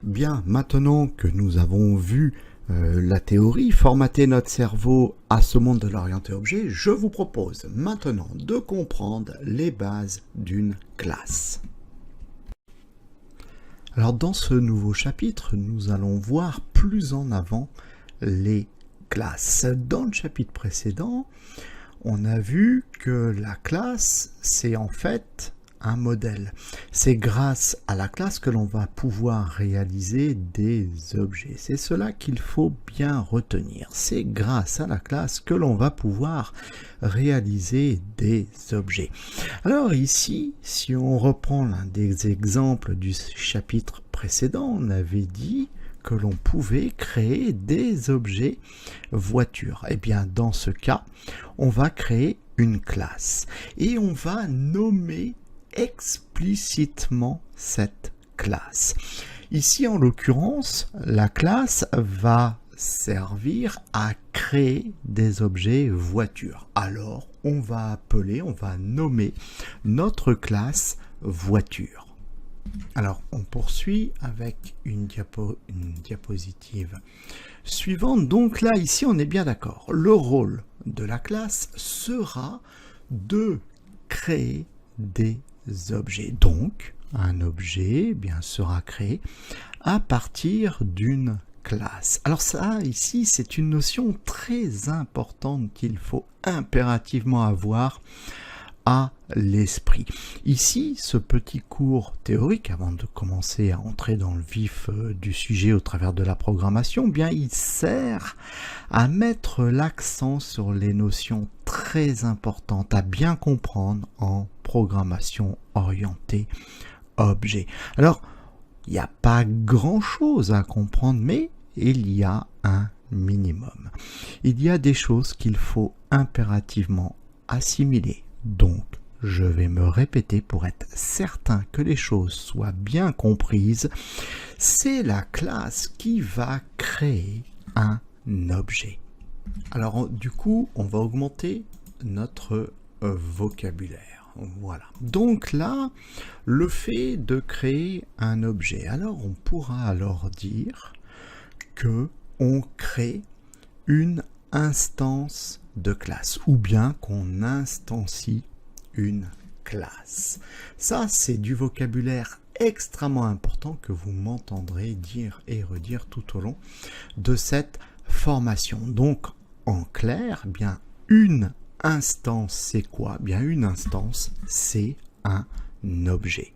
Bien, maintenant que nous avons vu la théorie, formater notre cerveau à ce monde de l'orienté objet, je vous propose maintenant de comprendre les bases d'une classe. Alors dans ce nouveau chapitre, nous allons voir plus en avant les classes. Dans le chapitre précédent, on a vu que la classe, c'est en fait un modèle. C'est grâce à la classe que l'on va pouvoir réaliser des objets. C'est cela qu'il faut bien retenir. C'est grâce à la classe que l'on va pouvoir réaliser des objets. Alors ici, si on reprend l'un des exemples du chapitre précédent, on avait dit que l'on pouvait créer des objets voitures. Et bien dans ce cas, on va créer une classe et on va nommer explicitement cette classe. Ici, en l'occurrence, la classe va servir à créer des objets voitures. Alors, on va nommer notre classe voiture. Alors, on poursuit avec une diapositive suivante. Donc là, ici, on est bien d'accord. Le rôle de la classe sera de créer des objets. Donc, un objet sera créé à partir d'une classe. Alors ça, ici, c'est une notion très importante qu'il faut impérativement avoir à l'esprit. Ici, ce petit cours théorique, avant de commencer à entrer dans le vif du sujet au travers de la programmation, il sert à mettre l'accent sur les notions très importantes à bien comprendre en programmation orientée objet. Alors, il n'y a pas grand-chose à comprendre, mais il y a un minimum. Il y a des choses qu'il faut impérativement assimiler. Donc, je vais me répéter pour être certain que les choses soient bien comprises. C'est la classe qui va créer un objet. Alors, du coup, on va augmenter notre vocabulaire. Voilà. Donc là, le fait de créer un objet. Alors, on pourra alors dire que on crée une instance de classe ou bien qu'on instancie une classe. Ça, c'est du vocabulaire extrêmement important que vous m'entendrez dire et redire tout au long de cette formation. Donc, en clair, une instance, c'est quoi? Une instance, c'est un objet.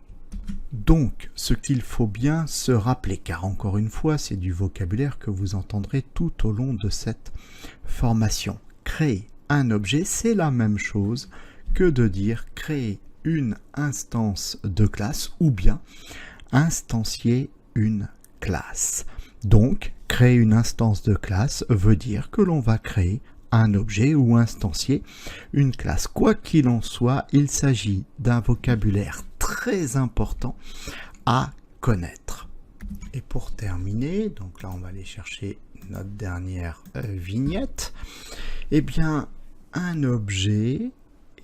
Donc, ce qu'il faut bien se rappeler, car encore une fois, c'est du vocabulaire que vous entendrez tout au long de cette formation. Créer un objet, c'est la même chose que de dire créer une instance de classe ou bien instancier une classe. Donc, créer une instance de classe veut dire que l'on va créer un objet ou instancier une classe. Quoi qu'il en soit, il s'agit d'un vocabulaire très important à connaître. Et pour terminer, donc là on va aller chercher notre dernière vignette, un objet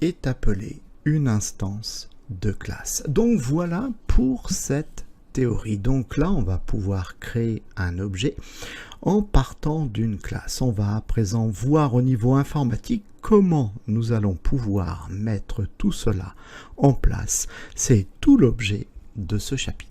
est appelé une instance de classe. Donc voilà pour cette théorie. Donc là on va pouvoir créer un objet en partant d'une classe. On va à présent voir au niveau informatique comment nous allons pouvoir mettre tout cela en place. C'est tout l'objet de ce chapitre.